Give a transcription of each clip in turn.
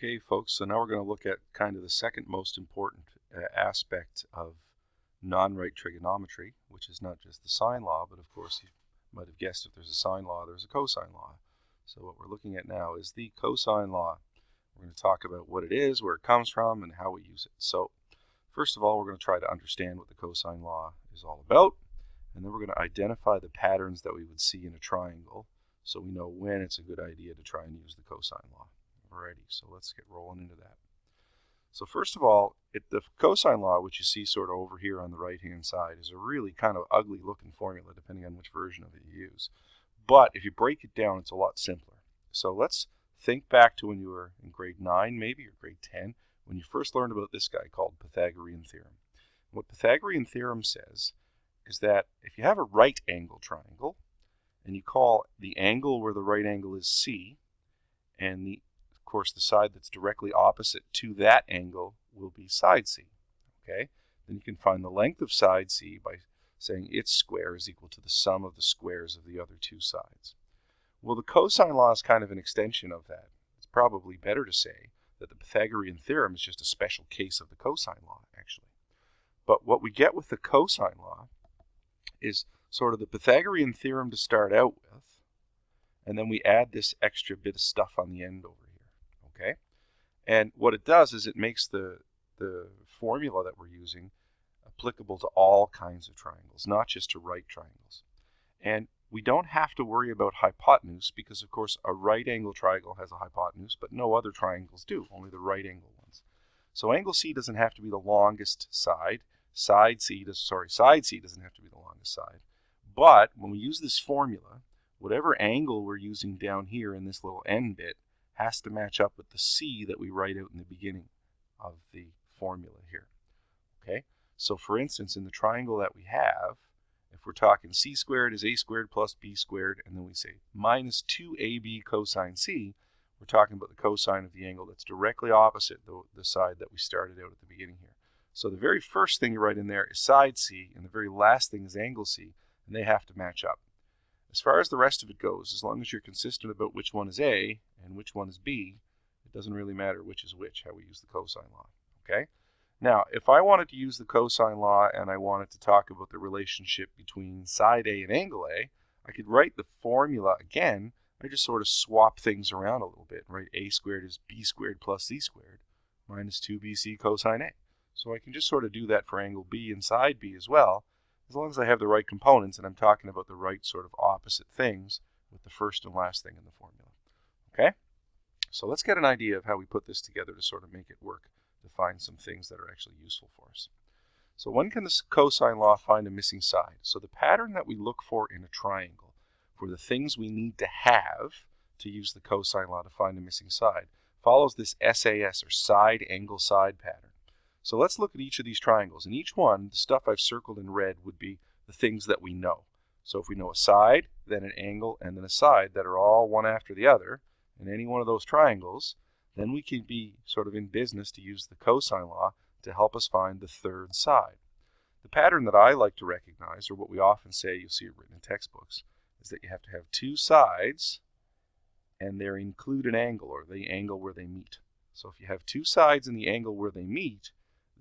Okay, folks, so now we're going to look at kind of the second most important aspect of non-right trigonometry, which is not just the sine law, but of course you might have guessed if there's a sine law, there's a cosine law. So what we're looking at now is the cosine law. We're going to talk about what it is, where it comes from, and how we use it. So first of all, we're going to try to understand what the cosine law is all about, and then we're going to identify the patterns that we would see in a triangle so we know when it's a good idea to try and use the cosine law. Alrighty, so let's get rolling into that. So first of all, the cosine law, which you see sort of over here on the right-hand side, is a really kind of ugly looking formula depending on which version of it you use. But if you break it down, it's a lot simpler. So let's think back to when you were in grade 9 maybe, or grade 10, when you first learned about this guy called Pythagorean theorem. What Pythagorean theorem says is that if you have a right angle triangle, and you call the angle where the right angle is C, and of course the side that's directly opposite to that angle will be side C. Okay? Then you can find the length of side C by saying its square is equal to the sum of the squares of the other two sides. Well, the cosine law is kind of an extension of that. It's probably better to say that the Pythagorean theorem is just a special case of the cosine law, actually. But what we get with the cosine law is sort of the Pythagorean theorem to start out with, and then we add this extra bit of stuff on the end over here, okay? And what it does is it makes the formula that we're using applicable to all kinds of triangles, not just to right triangles. And we don't have to worry about hypotenuse because, of course, a right angle triangle has a hypotenuse, but no other triangles do, only the right angle ones. So angle C doesn't have to be the longest side. Side C doesn't have to be the longest side. But when we use this formula, whatever angle we're using down here in this little end bit has to match up with the C that we write out in the beginning of the formula here. Okay? So for instance, in the triangle that we have, if we're talking C squared is A squared plus B squared, and then we say minus 2AB cosine C, we're talking about the cosine of the angle that's directly opposite the side that we started out at the beginning here. So the very first thing you write in there is side C, and the very last thing is angle C, and they have to match up. As far as the rest of it goes, as long as you're consistent about which one is A and which one is B, it doesn't really matter which is which, how we use the cosine law. Okay? Now, if I wanted to use the cosine law and I wanted to talk about the relationship between side A and angle A, I could write the formula again. I just sort of swap things around a little bit, right? A squared is B squared plus C squared minus 2BC cosine A. So I can just sort of do that for angle B and side B as well, as long as I have the right components and I'm talking about the right sort of opposite things with the first and last thing in the formula. Okay? So let's get an idea of how we put this together to sort of make it work, to find some things that are actually useful for us. So when can the cosine law find a missing side? So the pattern that we look for in a triangle for the things we need to have to use the cosine law to find a missing side follows this SAS, or side angle side pattern. So let's look at each of these triangles. In each one, the stuff I've circled in red would be the things that we know. So if we know a side, then an angle, and then a side that are all one after the other in any one of those triangles, then we can be sort of in business to use the cosine law to help us find the third side. The pattern that I like to recognize, or what we often say, you'll see it written in textbooks, is that you have to have two sides and they include an angle, or the angle where they meet. So if you have two sides and the angle where they meet,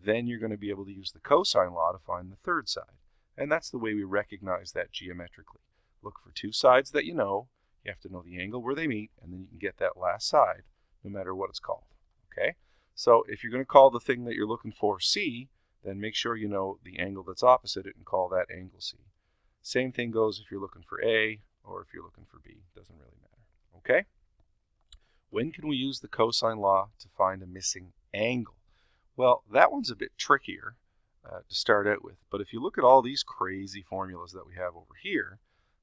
then you're going to be able to use the cosine law to find the third side. And that's the way we recognize that geometrically. Look for two sides that you know. You have to know the angle where they meet, and then you can get that last side, no matter what it's called. Okay? So if you're going to call the thing that you're looking for C, then make sure you know the angle that's opposite it and call that angle C. Same thing goes if you're looking for A or if you're looking for B. Doesn't really matter. Okay? When can we use the cosine law to find a missing angle? Well, that one's a bit trickier to start out with, but if you look at all these crazy formulas that we have over here,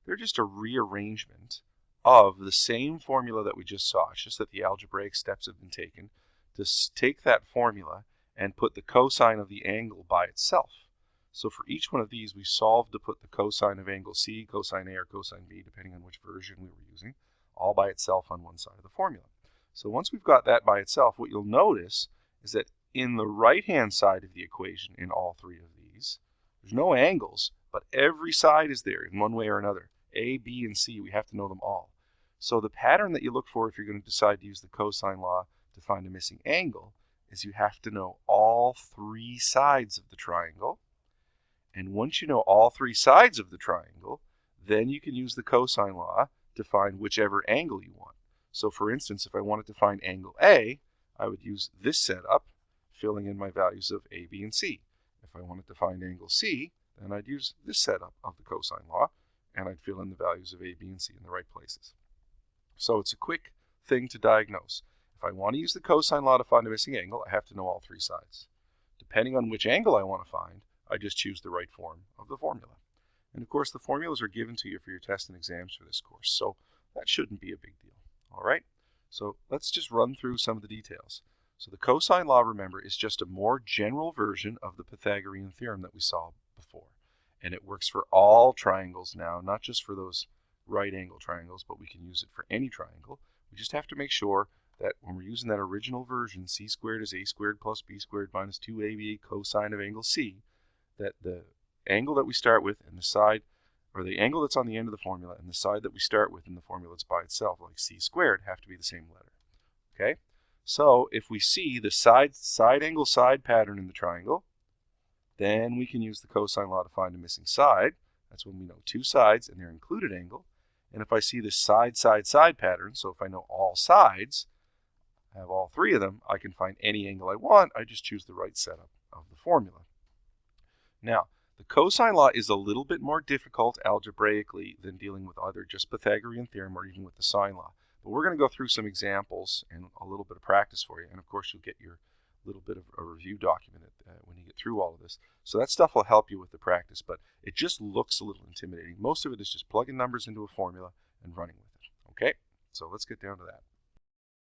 they're just a rearrangement of the same formula that we just saw. It's just that the algebraic steps have been taken to take that formula and put the cosine of the angle by itself. So for each one of these, we solved to put the cosine of angle C, cosine A, or cosine B, depending on which version we were using, all by itself on one side of the formula. So once we've got that by itself, what you'll notice is that in the right-hand side of the equation in all three of these, there's no angles, but every side is there in one way or another. A, B, and C, we have to know them all. So the pattern that you look for if you're going to decide to use the cosine law to find a missing angle is you have to know all three sides of the triangle. And once you know all three sides of the triangle, then you can use the cosine law to find whichever angle you want. So for instance, if I wanted to find angle A, I would use this setup, filling in my values of A, B, and C. If I wanted to find angle C, then I'd use this setup of the cosine law, and I'd fill in the values of A, B, and C in the right places. So it's a quick thing to diagnose. If I want to use the cosine law to find a missing angle, I have to know all three sides. Depending on which angle I want to find, I just choose the right form of the formula. And of course, the formulas are given to you for your tests and exams for this course, so that shouldn't be a big deal. All right, so let's just run through some of the details. So the cosine law, remember, is just a more general version of the Pythagorean theorem that we saw before. And it works for all triangles now, not just for those right angle triangles, but we can use it for any triangle. We just have to make sure that when we're using that original version, c squared is a squared plus b squared minus 2ab cosine of angle c, that the angle that we start with and the side, or the angle that's on the end of the formula and the side that we start with in the formula that's by itself, like c squared, have to be the same letter. Okay? So if we see the side angle side pattern in the triangle, then we can use the cosine law to find a missing side. That's when we know two sides and their included angle. And if I see the side pattern, so if I know all sides, I have all three of them, I can find any angle I want. I just choose the right setup of the formula. Now, the cosine law is a little bit more difficult algebraically than dealing with either just Pythagorean theorem or even with the sine law. But we're going to go through some examples and a little bit of practice for you. And of course, you'll get your little bit of a review document when you get through all of this. So that stuff will help you with the practice, but it just looks a little intimidating. Most of it is just plugging numbers into a formula and running with it. Okay, so let's get down to that.